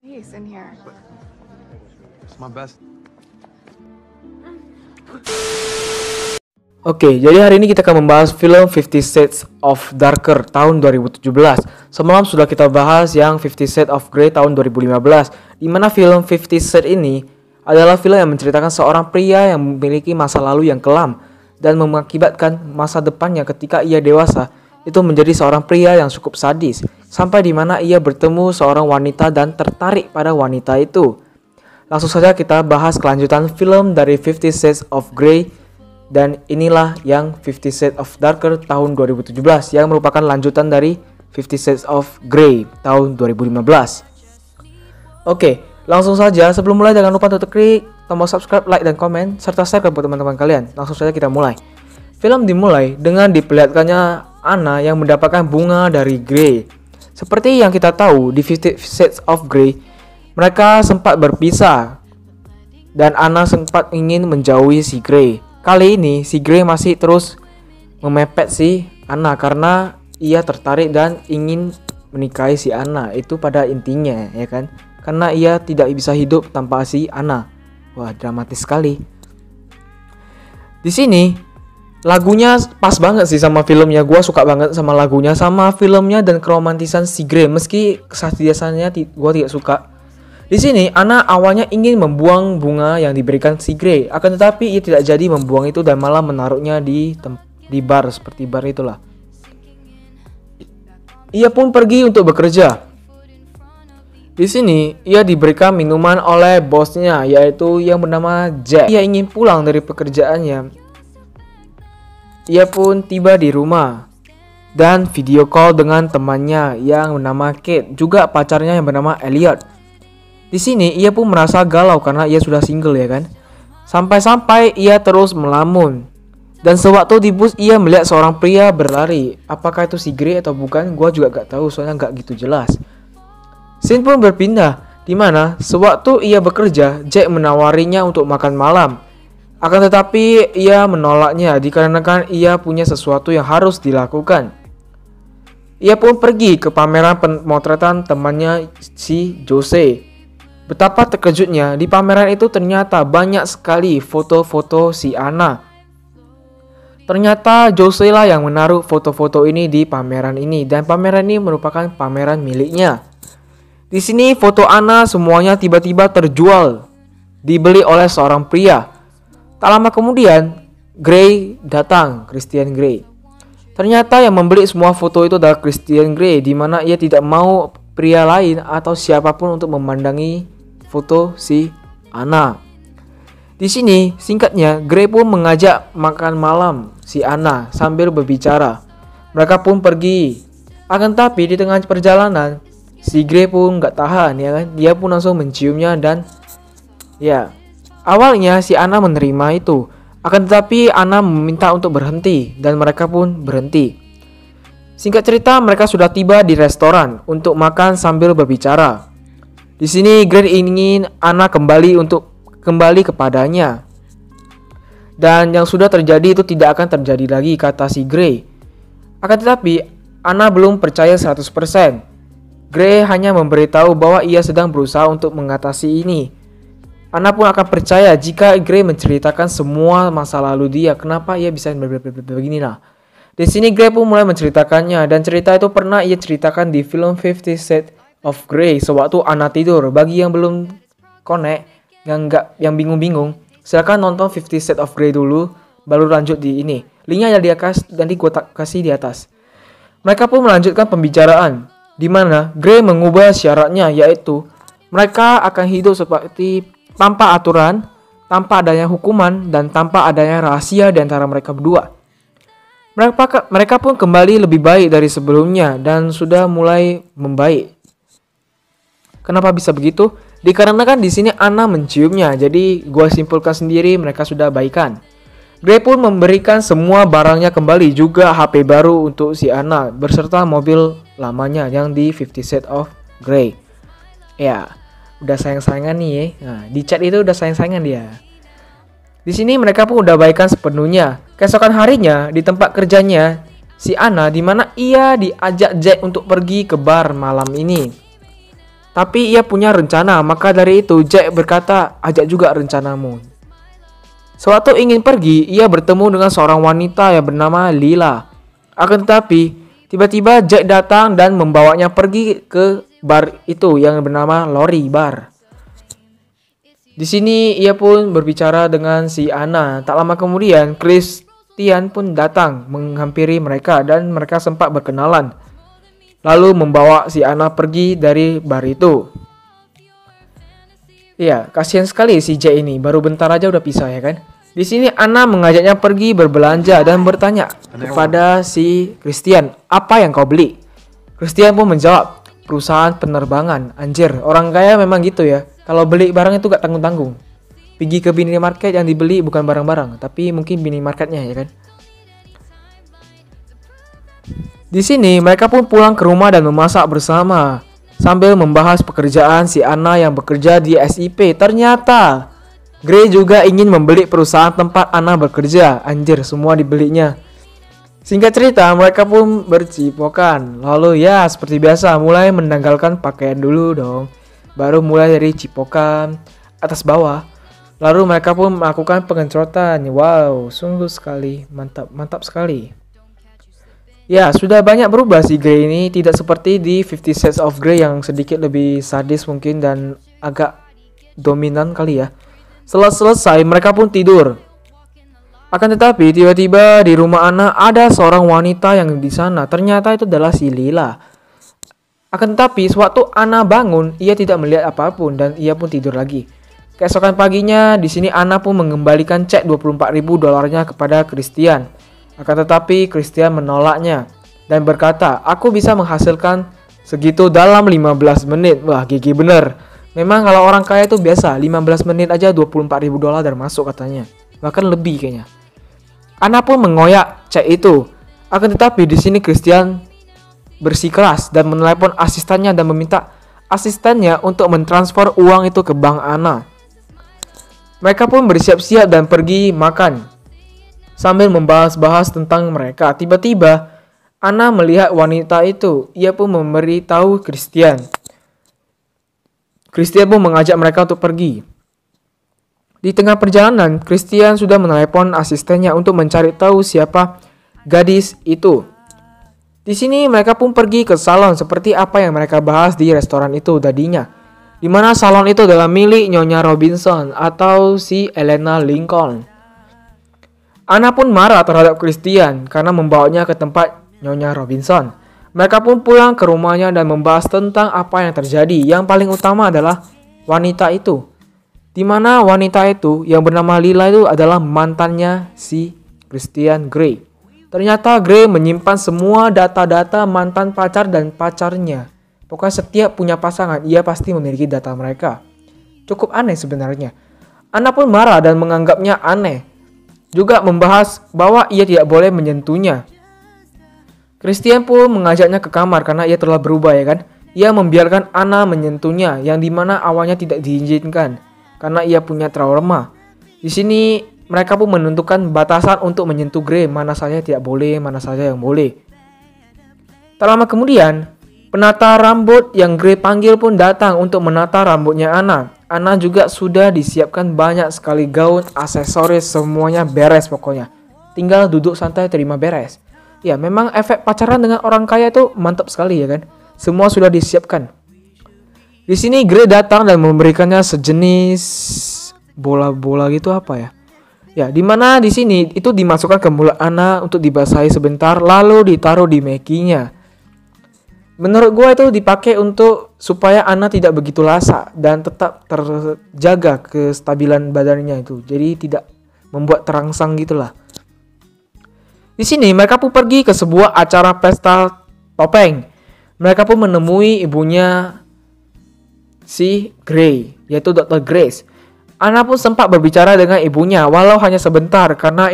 He's in here. It's my best. Oke, jadi hari ini kita akan membahas film 50 Shades of Darker tahun 2017. Semalam sudah kita bahas yang 50 Shades of Grey tahun 2015, di mana film 50 Shades ini adalah film yang menceritakan seorang pria yang memiliki masa lalu yang kelam dan mengakibatkan masa depannya ketika ia dewasa itu menjadi seorang pria yang cukup sadis, sampai di mana ia bertemu seorang wanita dan tertarik pada wanita itu. Langsung saja kita bahas kelanjutan film dari 50 Shades of Grey. Dan inilah yang 50 Shades of Darker tahun 2017 yang merupakan lanjutan dari 50 Shades of Grey tahun 2015. Oke, langsung saja. Sebelum mulai jangan lupa untuk klik tombol subscribe, like, dan komen serta share ke teman-teman kalian. Langsung saja kita mulai. Film dimulai dengan diperlihatkannya Anna yang mendapatkan bunga dari Grey. Seperti yang kita tahu di 50 Shades of Grey, mereka sempat berpisah dan Anna sempat ingin menjauhi si Grey. Kali ini si Grey masih terus memepet si Anna karena ia tertarik dan ingin menikahi si Anna. Itu pada intinya, ya kan? Karena ia tidak bisa hidup tanpa si Anna. Wah, dramatis sekali. Di sini lagunya pas banget sih sama filmnya. Gua suka banget sama lagunya, sama filmnya dan keromantisan si Grey. Meski kesadisannya gua tidak suka. Di sini, Anna awalnya ingin membuang bunga yang diberikan si Grey, akan tetapi ia tidak jadi membuang itu dan malah menaruhnya di bar, seperti bar itulah. Ia pun pergi untuk bekerja. Di sini, ia diberikan minuman oleh bosnya, yaitu yang bernama Jack. Ia ingin pulang dari pekerjaannya. Ia pun tiba di rumah dan video call dengan temannya yang bernama Kate, juga pacarnya yang bernama Elliot. Di sini ia pun merasa galau karena ia sudah single, ya kan. Sampai-sampai ia terus melamun. Dan sewaktu di bus ia melihat seorang pria berlari. Apakah itu si Grey atau bukan? Gua juga gak tahu soalnya gak gitu jelas. Scene pun berpindah, di mana sewaktu ia bekerja, Jack menawarinya untuk makan malam. Akan tetapi ia menolaknya dikarenakan ia punya sesuatu yang harus dilakukan. Ia pun pergi ke pameran pemotretan temannya si Jose. Betapa terkejutnya, di pameran itu ternyata banyak sekali foto-foto si Anna. Ternyata Jose lah yang menaruh foto-foto ini di pameran ini, dan pameran ini merupakan pameran miliknya. Di sini foto Anna semuanya tiba-tiba terjual, dibeli oleh seorang pria. Tak lama kemudian, Grey datang, Christian Grey. Ternyata yang membeli semua foto itu adalah Christian Grey, di mana ia tidak mau pria lain atau siapapun untuk memandangi foto si Anna. Di sini singkatnya Grey pun mengajak makan malam si Anna sambil berbicara. Mereka pun pergi. Akan tapi di tengah perjalanan si Grey pun nggak tahan, ya kan? Dia pun langsung menciumnya dan ya, awalnya si Anna menerima itu. Akan tetapi Anna meminta untuk berhenti dan mereka pun berhenti. Singkat cerita mereka sudah tiba di restoran untuk makan sambil berbicara. Di sini Grey ingin Anna kembali kepadanya. Dan yang sudah terjadi itu tidak akan terjadi lagi, kata si Grey. Akan tetapi Anna belum percaya 100%. Grey hanya memberitahu bahwa ia sedang berusaha untuk mengatasi ini. Anna pun akan percaya jika Grey menceritakan semua masa lalu dia. Kenapa ia bisa beginilah. Di sini Grey pun mulai menceritakannya, dan cerita itu pernah ia ceritakan di film 50 Shades of Grey sewaktu Anna tidur. Bagi yang belum connect, yang bingung-bingung, silakan nonton 50 Shades of Grey dulu, baru lanjut di ini. Linknya ada di atas, nanti gue kasih di atas. Mereka pun melanjutkan pembicaraan, di mana Grey mengubah syaratnya, yaitu mereka akan hidup seperti tanpa aturan, tanpa adanya hukuman, dan tanpa adanya rahasia di antara mereka berdua. Mereka pun kembali lebih baik dari sebelumnya dan sudah mulai membaik. Kenapa bisa begitu? Dikarenakan di sini Anna menciumnya, jadi gua simpulkan sendiri mereka sudah baikan. Grey pun memberikan semua barangnya kembali, juga HP baru untuk si Anna beserta mobil lamanya yang di 50 Shades of Grey. Ya, udah sayang-sayangan nih ya. Nah, di chat itu udah sayang-sayangan dia. Di sini mereka pun udah baikan sepenuhnya. Keesokan harinya di tempat kerjanya si Anna, di mana ia diajak Jack untuk pergi ke bar malam ini. Tapi ia punya rencana, maka dari itu Jack berkata, ajak juga rencanamu. Sewaktu ingin pergi, ia bertemu dengan seorang wanita yang bernama Lila. Akan tetapi, tiba-tiba Jack datang dan membawanya pergi ke bar itu yang bernama Lori Bar. Di sini ia pun berbicara dengan si Anna. Tak lama kemudian, Christian pun datang menghampiri mereka dan mereka sempat berkenalan. Lalu membawa si Anna pergi dari bar itu. Iya, kasihan sekali si Jack ini, baru bentar aja udah pisah ya kan. Di sini Anna mengajaknya pergi berbelanja dan bertanya kepada si Christian, apa yang kau beli? Christian pun menjawab, perusahaan penerbangan. Anjir, orang kaya memang gitu ya. Kalau beli barang itu gak tanggung-tanggung. Pergi ke minimarket yang dibeli bukan barang-barang, tapi mungkin minimarketnya ya kan. Di sini mereka pun pulang ke rumah dan memasak bersama sambil membahas pekerjaan si Anna yang bekerja di SIP. Ternyata Gray juga ingin membeli perusahaan tempat Anna bekerja. Anjir, semua dibelinya. Singkat cerita, mereka pun bercipokan. Lalu ya seperti biasa mulai menanggalkan pakaian dulu dong. Baru mulai dari cipokan atas bawah. Lalu mereka pun melakukan pengencotan. Wow, sungguh sekali, mantap sekali. Ya, sudah banyak berubah si Gray ini, tidak seperti di 50 Shades of Grey yang sedikit lebih sadis mungkin dan agak dominan kali ya. Setelah selesai, mereka pun tidur. Akan tetapi, tiba-tiba di rumah Anna ada seorang wanita yang di sana. Ternyata itu adalah si Lila. Akan tetapi, sewaktu Anna bangun, ia tidak melihat apapun dan ia pun tidur lagi. Keesokan paginya, di sini Anna pun mengembalikan cek $24.000 kepada Christian. Akan tetapi Christian menolaknya dan berkata, aku bisa menghasilkan segitu dalam 15 menit. Wah, gigi bener. Memang kalau orang kaya itu biasa, 15 menit aja $24.000 masuk katanya. Bahkan lebih kayaknya. Anna pun mengoyak cek itu. Akan tetapi di sini Christian bersikeras dan menelepon asistennya dan meminta asistennya untuk mentransfer uang itu ke bank Anna. Mereka pun bersiap-siap dan pergi makan. Sambil membahas-bahas tentang mereka, tiba-tiba Anna melihat wanita itu. Ia pun memberitahu Christian. Christian pun mengajak mereka untuk pergi. Di tengah perjalanan, Christian sudah menelepon asistennya untuk mencari tahu siapa gadis itu. Di sini mereka pun pergi ke salon seperti apa yang mereka bahas di restoran itu tadinya. Di mana salon itu adalah milik Nyonya Robinson atau si Elena Lincoln. Anna pun marah terhadap Christian karena membawanya ke tempat Nyonya Robinson. Mereka pun pulang ke rumahnya dan membahas tentang apa yang terjadi. Yang paling utama adalah wanita itu. Di mana wanita itu yang bernama Lila itu adalah mantannya si Christian Grey. Ternyata Grey menyimpan semua data-data mantan pacar dan pacarnya. Pokoknya setiap punya pasangan, ia pasti memiliki data mereka. Cukup aneh sebenarnya. Anna pun marah dan menganggapnya aneh. Juga membahas bahwa ia tidak boleh menyentuhnya. Christian pun mengajaknya ke kamar karena ia telah berubah ya kan. Ia membiarkan Anna menyentuhnya yang dimana awalnya tidak diizinkan karena ia punya trauma. Di sini mereka pun menentukan batasan untuk menyentuh Grey, mana saja tidak boleh, mana saja yang boleh. Tak lama kemudian, penata rambut yang Grey panggil pun datang untuk menata rambutnya Anna. Anna juga sudah disiapkan banyak sekali gaun, aksesoris, semuanya beres pokoknya. Tinggal duduk santai terima beres. Ya, memang efek pacaran dengan orang kaya itu mantap sekali ya kan. Semua sudah disiapkan. Di sini Grey datang dan memberikannya sejenis bola-bola gitu apa ya? Ya, dimana di sini itu dimasukkan ke mulut Anna untuk dibasahi sebentar, lalu ditaruh di mekinya. Menurut gue itu dipakai untuk supaya Anna tidak begitu lasa dan tetap terjaga kestabilan badannya itu. Jadi tidak membuat terangsang gitulah. Di sini mereka pun pergi ke sebuah acara pesta topeng. Mereka pun menemui ibunya si Grey, yaitu Dr. Grace. Anna pun sempat berbicara dengan ibunya walau hanya sebentar karena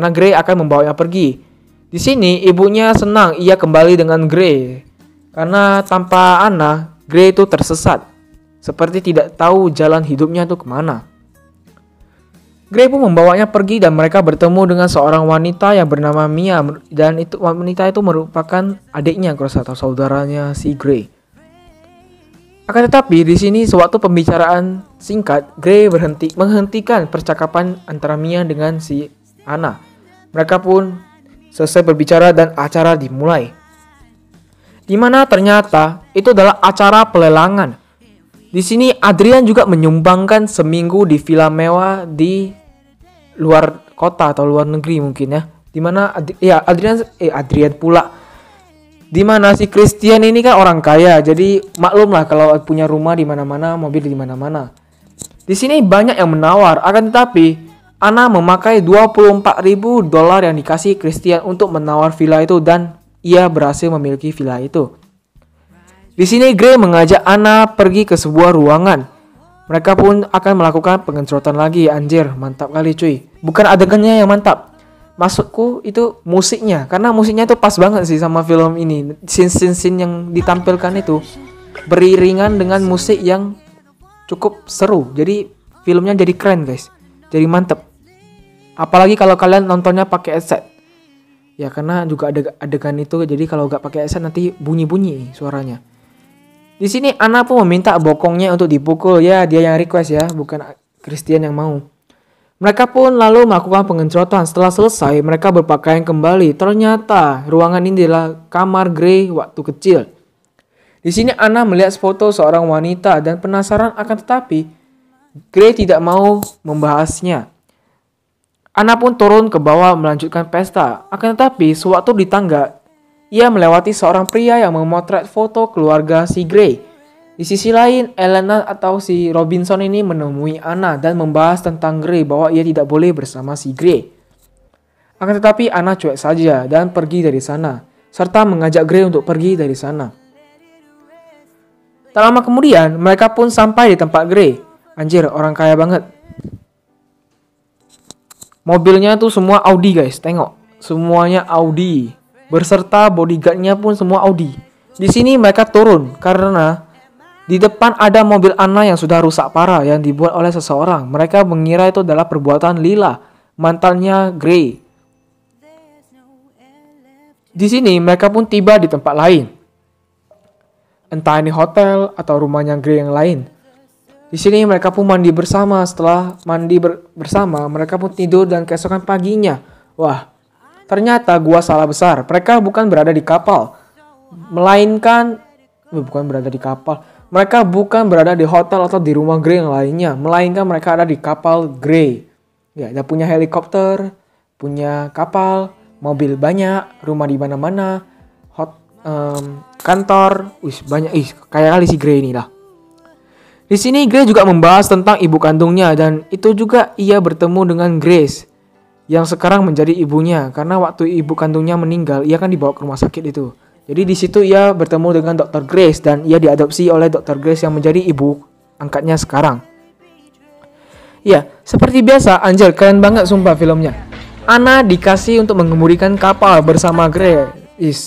Grey akan membawanya pergi. Di sini ibunya senang ia kembali dengan Grey. Karena tanpa Anna, Grey itu tersesat. Seperti tidak tahu jalan hidupnya itu kemana. Grey pun membawanya pergi dan mereka bertemu dengan seorang wanita yang bernama Mia. Dan wanita itu merupakan adiknya atau saudaranya si Grey. Akan tetapi di sini sewaktu pembicaraan singkat, Gray menghentikan percakapan antara Mia dengan si Anna. Mereka pun selesai berbicara dan acara dimulai. Di mana ternyata itu adalah acara pelelangan. Di sini Adrian juga menyumbangkan seminggu di villa mewah di luar kota atau luar negeri mungkin ya. Di mana Adrian pula. Di mana si Christian ini kan orang kaya, jadi maklum lah kalau punya rumah di mana-mana, mobil di mana-mana. Di sini banyak yang menawar, akan tetapi Anna memakai $24.000 yang dikasih Christian untuk menawar villa itu dan ia berhasil memiliki villa itu. Di sini Gray mengajak Anna pergi ke sebuah ruangan. Mereka pun akan melakukan pengencerotan lagi. Anjir, mantap kali cuy. Bukan adegannya yang mantap. Maksudku itu musiknya, karena musiknya itu pas banget sih sama film ini. Scene yang ditampilkan itu beriringan dengan musik yang cukup seru. Jadi filmnya jadi keren guys, jadi mantep. Apalagi kalau kalian nontonnya pakai headset. Ya karena juga ada adegan itu, jadi kalau nggak pakai headset nanti bunyi-bunyi suaranya. Di sini Anna pun meminta bokongnya untuk dipukul. Ya dia yang request ya, bukan Christian yang mau. Mereka pun lalu melakukan pengencerotan. Setelah selesai, mereka berpakaian kembali. Ternyata ruangan ini adalah kamar Gray waktu kecil. Di sini Anna melihat foto seorang wanita dan penasaran, akan tetapi Gray tidak mau membahasnya. Anna pun turun ke bawah melanjutkan pesta. Akan tetapi sewaktu di tangga, ia melewati seorang pria yang memotret foto keluarga si Gray. Di sisi lain, Elena atau si Robinson ini menemui Anna dan membahas tentang Gray bahwa ia tidak boleh bersama si Gray. Akan tetapi Anna cuek saja dan pergi dari sana, serta mengajak Gray untuk pergi dari sana. Tak lama kemudian, mereka pun sampai di tempat Gray. Anjir, orang kaya banget. Mobilnya tuh semua Audi guys, tengok. Semuanya Audi. Berserta bodyguardnya pun semua Audi. Di sini mereka turun karena di depan ada mobil Anna yang sudah rusak parah yang dibuat oleh seseorang. Mereka mengira itu adalah perbuatan Lila, mantannya Gray. Di sini mereka pun tiba di tempat lain. Entah ini hotel atau rumahnya Gray yang lain. Di sini mereka pun mandi bersama. Setelah mandi bersama, mereka pun tidur dan keesokan paginya. Wah, ternyata gua salah besar. Mereka bukan berada di kapal. Mereka bukan berada di hotel atau di rumah Gray yang lainnya, melainkan mereka ada di kapal Gray. Ya, dia punya helikopter, punya kapal, mobil banyak, rumah di mana-mana, kantor, banyak, kayak kali si Gray ini lah. Di sini Gray juga membahas tentang ibu kandungnya dan itu juga ia bertemu dengan Grace yang sekarang menjadi ibunya karena waktu ibu kandungnya meninggal, ia kan dibawa ke rumah sakit itu. Jadi di situ ia bertemu dengan Dr. Grace dan ia diadopsi oleh Dr. Grace yang menjadi ibu angkatnya sekarang. Ya, seperti biasa, anjir keren banget sumpah filmnya. Anna dikasih untuk mengemudikan kapal bersama Gray.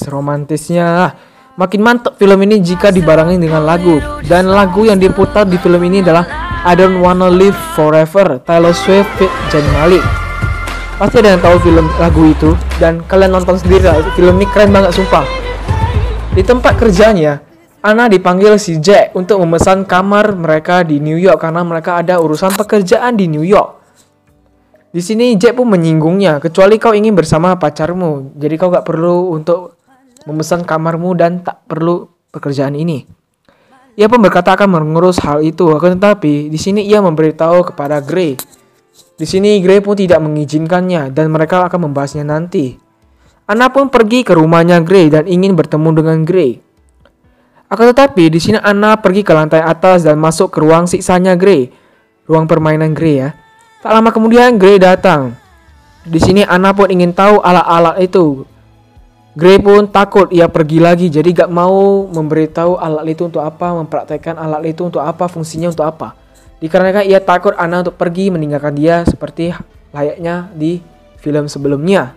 Romantisnya. Makin mantap film ini jika dibarengi dengan lagu. Dan lagu yang diputar di film ini adalah I Don't Wanna Live Forever, Taylor Swift feat Zayn Malik. Pasti ada yang tahu film lagu itu dan kalian nonton sendiri lah. Film ini keren banget sumpah. Di tempat kerjanya, Anna dipanggil si Jack untuk memesan kamar mereka di New York karena mereka ada urusan pekerjaan di New York. Di sini Jack pun menyinggungnya, kecuali kau ingin bersama pacarmu, jadi kau gak perlu untuk memesan kamarmu dan tak perlu pekerjaan ini. Ia pun berkata akan mengurus hal itu, akan tetapi di sini ia memberitahu kepada Gray. Di sini Gray pun tidak mengizinkannya dan mereka akan membahasnya nanti. Anna pun pergi ke rumahnya Gray dan ingin bertemu dengan Gray. Akan tetapi di sini Anna pergi ke lantai atas dan masuk ke ruang siksanya Gray, ruang permainan Gray ya. Tak lama kemudian Gray datang. Di sini Anna pun ingin tahu alat-alat itu. Gray pun takut, ia pergi lagi jadi gak mau memberitahu alat itu untuk apa, mempraktekkan alat itu untuk apa, fungsinya untuk apa. Dikarenakan ia takut Anna untuk pergi meninggalkan dia seperti layaknya di film sebelumnya.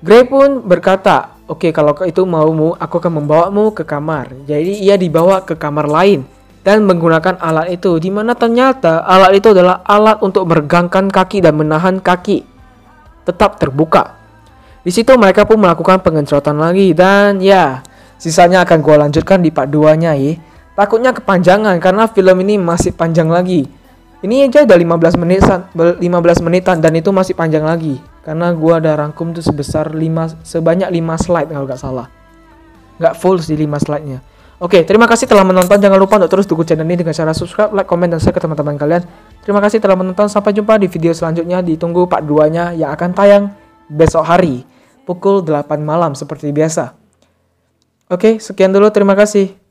Gray pun berkata, oke, kalau itu maumu, aku akan membawamu ke kamar. Jadi ia dibawa ke kamar lain dan menggunakan alat itu, di mana ternyata alat itu adalah alat untuk meregangkan kaki dan menahan kaki tetap terbuka. Di situ mereka pun melakukan pengencerotan lagi dan ya, sisanya akan gue lanjutkan di part 2-nya ya. Takutnya kepanjangan karena film ini masih panjang lagi. Ini aja udah 15 menitan dan itu masih panjang lagi. Karena gua ada rangkum tuh sebanyak 5 slide kalau nggak salah. Nggak full sih 5 slide-nya. Oke, terima kasih telah menonton. Jangan lupa untuk terus dukung channel ini dengan cara subscribe, like, komen, dan share ke teman-teman kalian. Terima kasih telah menonton. Sampai jumpa di video selanjutnya. Ditunggu part 2-nya yang akan tayang besok hari pukul 8 malam seperti biasa. Oke, sekian dulu. Terima kasih.